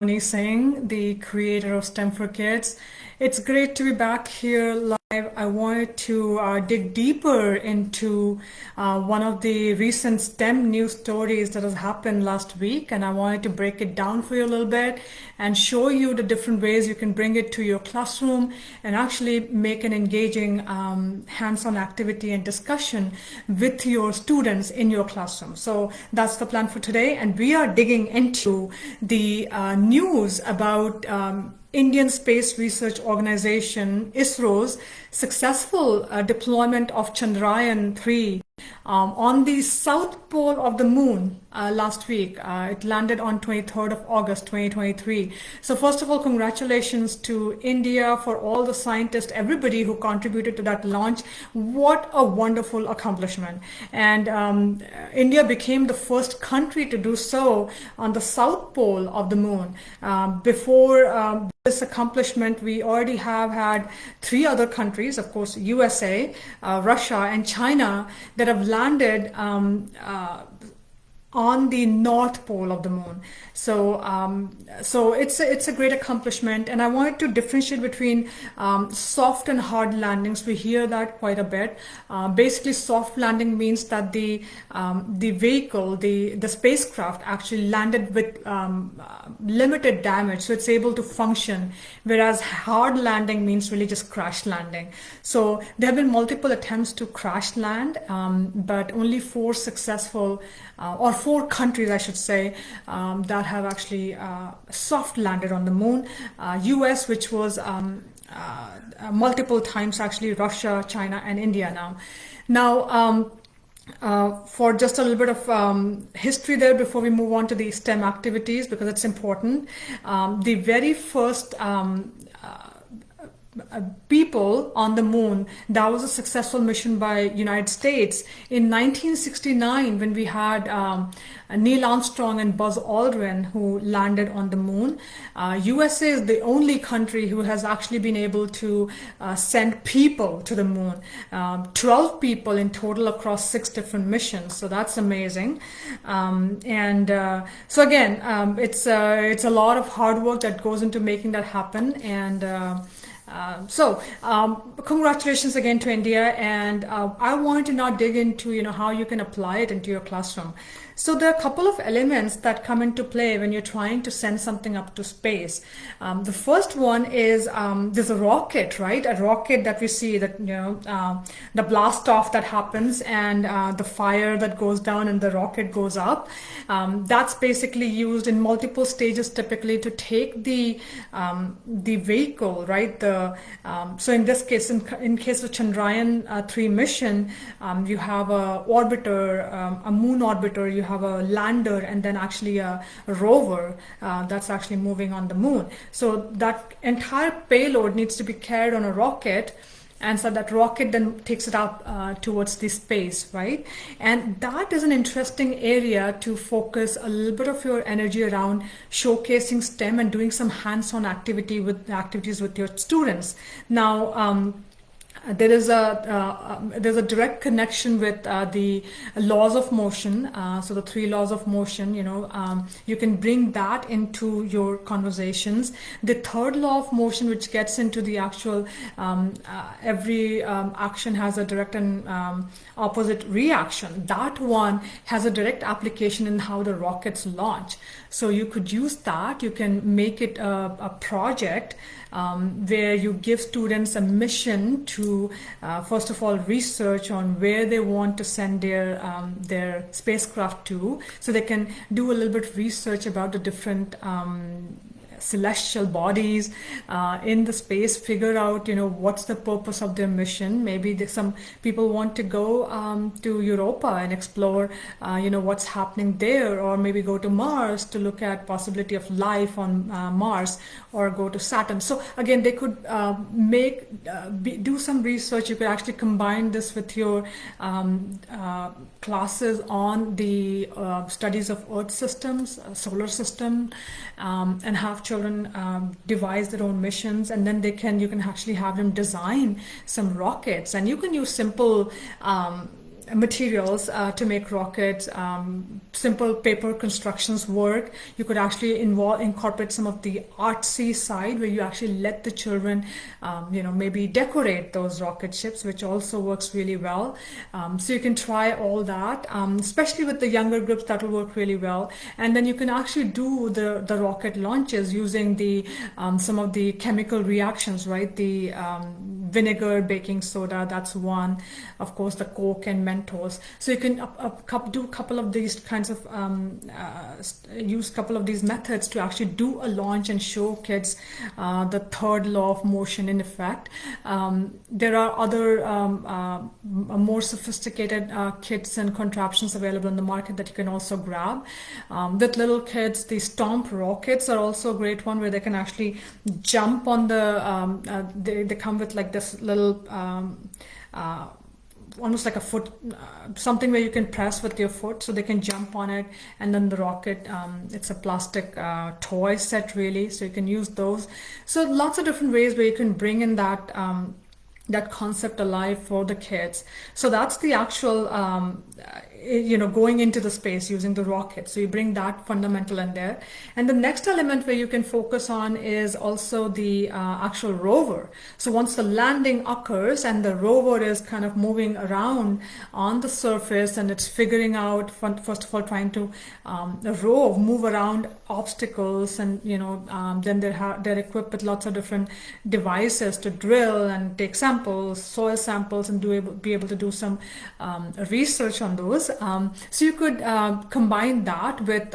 Moni, the creator of STEM for Kids. It's great to be back here live. I wanted to dig deeper into one of the recent STEM news stories that has happened last week, and I wanted to break it down for you a little bit and show you the different ways you can bring it to your classroom and actually make an engaging hands-on activity and discussion with your students in your classroom. So that's the plan for today, and we are digging into the news about Indian Space Research Organization ISRO's successful deployment of Chandrayaan-3 on the south pole of the moon last week. It landed on 23rd of August 2023. So first of all, congratulations to India, for all the scientists, everybody who contributed to that launch. What a wonderful accomplishment. And India became the first country to do so on the south pole of the moon. Before this accomplishment, we already have had three other countries, of course, USA, Russia, and China, that have landed on the north pole of the moon. So it's a great accomplishment, and I wanted to differentiate between soft and hard landings. We hear that quite a bit. Basically, soft landing means that the vehicle, the spacecraft, actually landed with limited damage, so it's able to function. Whereas hard landing means really just crash landing. So there have been multiple attempts to crash land, but only four successful, or four countries, I should say, that have actually soft landed on the moon. US, which was multiple times actually, Russia, China, and India now. For just a little bit of history there before we move on to the STEM activities, because it's important. The very first people on the moon, that was a successful mission by United States in 1969, when we had Neil Armstrong and Buzz Aldrin who landed on the moon. USA is the only country who has actually been able to send people to the moon, 12 people in total across 6 different missions. So that's amazing. So again, it's a lot of hard work that goes into making that happen. And congratulations again to India, and I wanted to now dig into how you can apply it into your classroom. So there are a couple of elements that come into play when you're trying to send something up to space. The first one is there's a rocket, right? A rocket that we see, that the blast off that happens, and the fire that goes down and the rocket goes up. That's basically used in multiple stages, typically, to take the vehicle, right? So in this case, in case of Chandrayaan-3 mission, you have a orbiter, a moon orbiter, you have a lander, and then actually a rover that's actually moving on the moon. So that entire payload needs to be carried on a rocket, and so that rocket then takes it up towards the space, right? And that is an interesting area to focus a little bit of your energy around, showcasing STEM and doing some hands-on activities with your students. Now, there's a direct connection with the laws of motion. So the 3 laws of motion, you can bring that into your conversations. The 3rd law of motion, which gets into the actual every action has a direct and opposite reaction. That one has a direct application in how the rockets launch. So you could use that. You can make it a project where you give students a mission to first of all research on where they want to send their spacecraft to, so they can do a little bit of research about the different celestial bodies in the space, figure out what's the purpose of their mission. Maybe some people want to go to Europa and explore what's happening there, or maybe go to Mars to look at possibility of life on Mars, or go to Saturn. So again, they could do some research. You could actually combine this with your classes on the studies of Earth systems, solar system, and have children devise their own missions, and then you can actually have them design some rockets, and you can use simple materials to make rockets. Simple paper constructions work. You could actually incorporate some of the artsy side where you actually let the children, maybe decorate those rocket ships, which also works really well. So you can try all that, especially with the younger groups, that will work really well. And then you can actually do the rocket launches using the some of the chemical reactions, right? The vinegar, baking soda, that's one. Of course, the Coke and Mentos. So you can do a couple of these kinds of use a couple of these methods to actually do a launch and show kids the third law of motion in effect. There are other more sophisticated kits and contraptions available in the market that you can also grab. With little kids, the stomp rockets are also a great one where they can actually jump on the they come with like this little almost like a foot, something where you can press with your foot so they can jump on it. And then the rocket, it's a plastic toy set really, so you can use those. So lots of different ways where you can bring in that that concept alive for the kids. So that's the actual going into the space using the rocket. So you bring that fundamental in there. And the next element where you can focus on is also the actual rover. So once the landing occurs and the rover is kind of moving around on the surface and it's figuring out, first of all, trying to move around obstacles, and then they're equipped with lots of different devices to drill and take samples, soil samples, and be able to do some research on those. So you could combine that with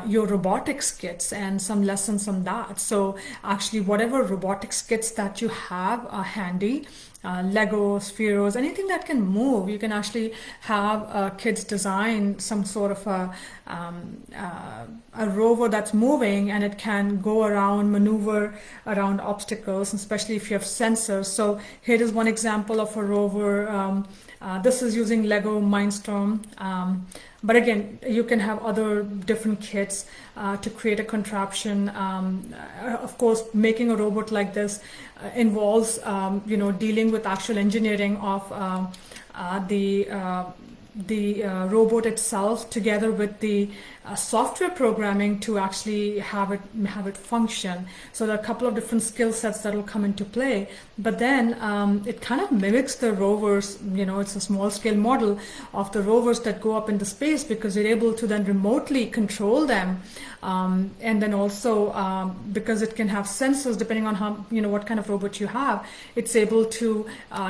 your robotics kits and some lessons on that. So actually whatever robotics kits that you have handy, Lego, spheros, anything that can move, you can actually have kids design some sort of a rover that's moving, and it can go around, maneuver around obstacles, especially if you have sensors. So here is one example of a rover. This is using Lego Mindstorm. But again, you can have other different kits to create a contraption. Of course, making a robot like this involves, dealing with actual engineering of the robot itself, together with the software programming to actually have it function. So there are a couple of different skill sets that will come into play. But then it kind of mimics the rovers. It's a small scale model of the rovers that go up into space, because you're able to then remotely control them. And then also because it can have sensors depending on how what kind of robot you have, it's able to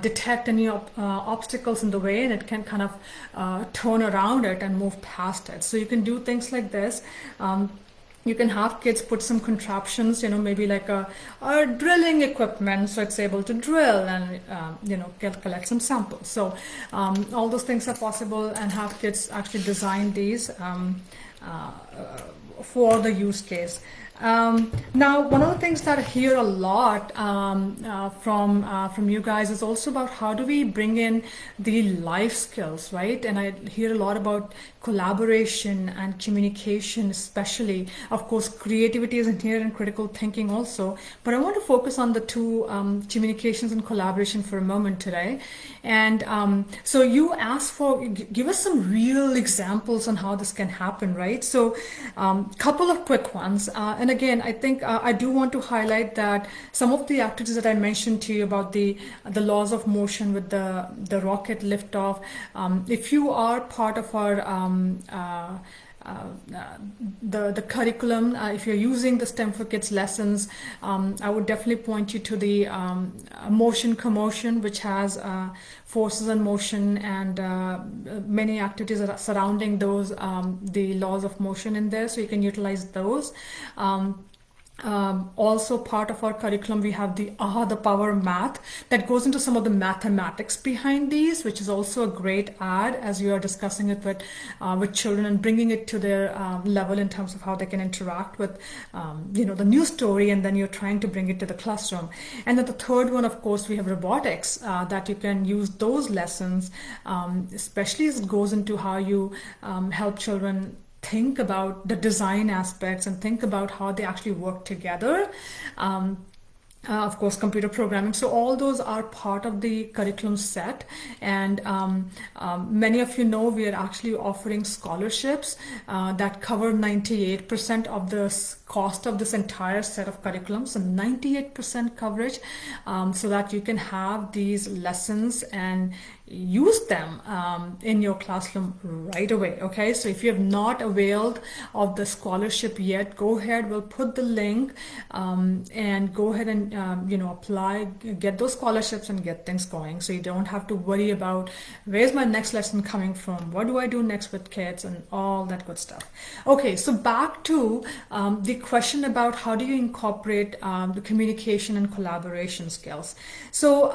detect any obstacles in the way, and it can kind of turn around it and move past it. So you can do things like this. You can have kids put some contraptions, maybe like a drilling equipment, so it's able to drill and collect some samples. So all those things are possible, and have kids actually design these for the use case. Now, one of the things that I hear a lot from you guys is also about how do we bring in the life skills, right? And I hear a lot about collaboration and communication, especially. Of course, creativity is in here, and critical thinking also. But I want to focus on the two, communications and collaboration, for a moment today. And so you asked for, give us some real examples on how this can happen, right? So couple of quick ones. And again, I think I do want to highlight that some of the activities that I mentioned to you about the laws of motion with the rocket liftoff, if you are part of our the curriculum, if you're using the STEM for Kids lessons, I would definitely point you to the motion commotion, which has forces and motion and many activities that are surrounding those, the laws of motion in there, so you can utilize those. Also part of our curriculum, we have the Power Math that goes into some of the mathematics behind these, which is also a great add as you are discussing it with children and bringing it to their level in terms of how they can interact with the new story, and then you're trying to bring it to the classroom. And then the third one, of course, we have robotics that you can use those lessons, especially as it goes into how you help children think about the design aspects and think about how they actually work together. of course, computer programming. So all those are part of the curriculum set. And many of you know we are actually offering scholarships that cover 98% of the cost of this entire set of curriculum. So 98% coverage, so that you can have these lessons and use them in your classroom right away. Okay, so if you have not availed of the scholarship yet, go ahead, we'll put the link, and go ahead and apply, get those scholarships and get things going, so you don't have to worry about where's my next lesson coming from, what do I do next with kids, and all that good stuff. Okay, so back to the question about how do you incorporate the communication and collaboration skills. So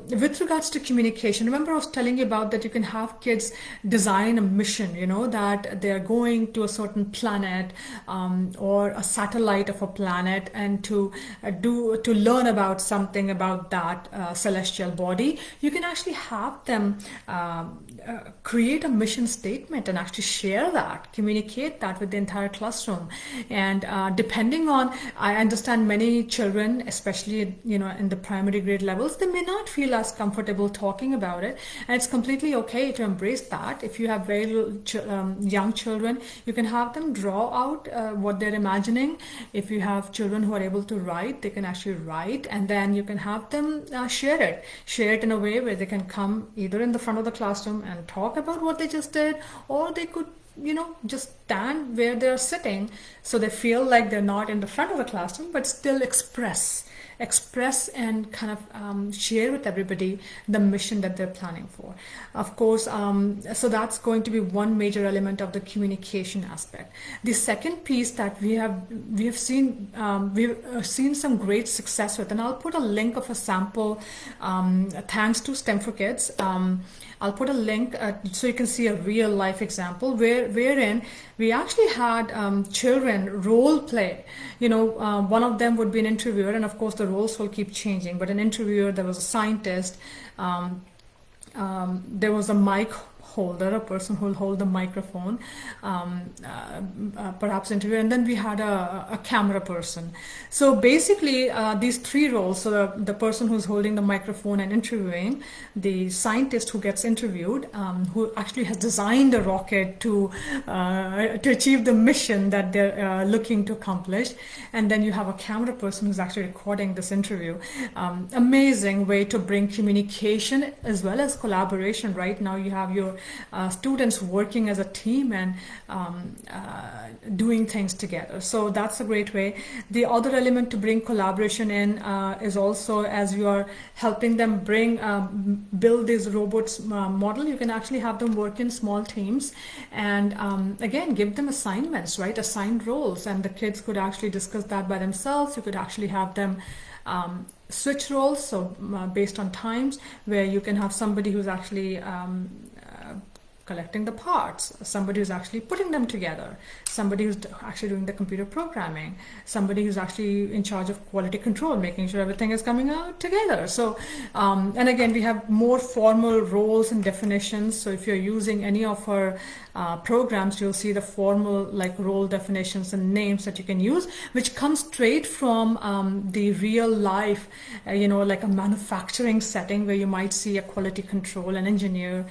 with regards to communication, remember I was telling you about that you can have kids design a mission, that they're going to a certain planet, or a satellite of a planet, and to learn about something about that celestial body. You can actually have them create a mission statement and actually share that, communicate that with the entire classroom. And depending on, I understand many children, especially in the primary grade levels, they may not feel as comfortable talking about it, and it's completely okay to embrace that. If you have very young children, you can have them draw out what they're imagining. If you have children who are able to write, they can actually write, and then you can have them share it in a way where they can come either in the front of the classroom and talk about what they just did, or they could just stand where they're sitting, so they feel like they're not in the front of the classroom, but still express and kind of share with everybody the mission that they're planning for. Of course, so that's going to be one major element of the communication aspect. The second piece that we have seen some great success with, and I'll put a link of a sample, thanks to STEM for Kids. I'll put a link so you can see a real life example wherein we actually had children role play. One of them would be an interviewer, and of course the roles will keep changing, but an interviewer, there was a scientist, there was a mic holder, a person who will hold the microphone, perhaps interview, and then we had a camera person. So basically these three roles, so the person who's holding the microphone and interviewing, the scientist who gets interviewed, who actually has designed the rocket to achieve the mission that they're looking to accomplish, and then you have a camera person who's actually recording this interview. Amazing way to bring communication as well as collaboration. Right now you have your students working as a team and doing things together. So that's a great way. The other element to bring collaboration in is also, as you are helping them build this robots model, you can actually have them work in small teams, and again, give them assignments, right? Assigned roles, and the kids could actually discuss that by themselves. You could actually have them switch roles, so based on times, where you can have somebody who's actually collecting the parts, somebody who's actually putting them together, somebody who's actually doing the computer programming, somebody who's actually in charge of quality control, making sure everything is coming out together. So and again, we have more formal roles and definitions. So if you're using any of our programs, you'll see the formal role definitions and names that you can use, which comes straight from the real life, like a manufacturing setting where you might see a quality control, an engineer,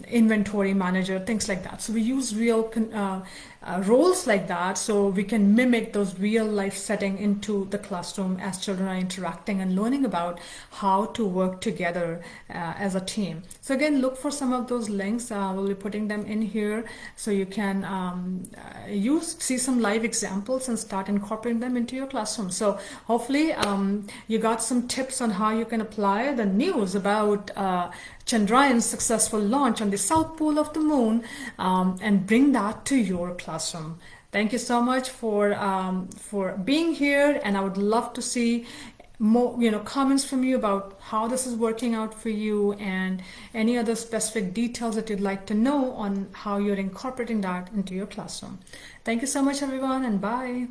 inventory manager, things like that. So we use real roles like that, so we can mimic those real life setting into the classroom as children are interacting and learning about how to work together as a team. So again, look for some of those links. We'll be putting them in here, so you can see some live examples and start incorporating them into your classroom. So hopefully you got some tips on how you can apply the news about Chandrayaan's successful launch on the south pole of the moon, and bring that to your classroom. Thank you so much for being here, and I would love to see more comments from you about how this is working out for you, and any other specific details that you'd like to know on how you're incorporating that into your classroom. Thank you so much, everyone, and bye.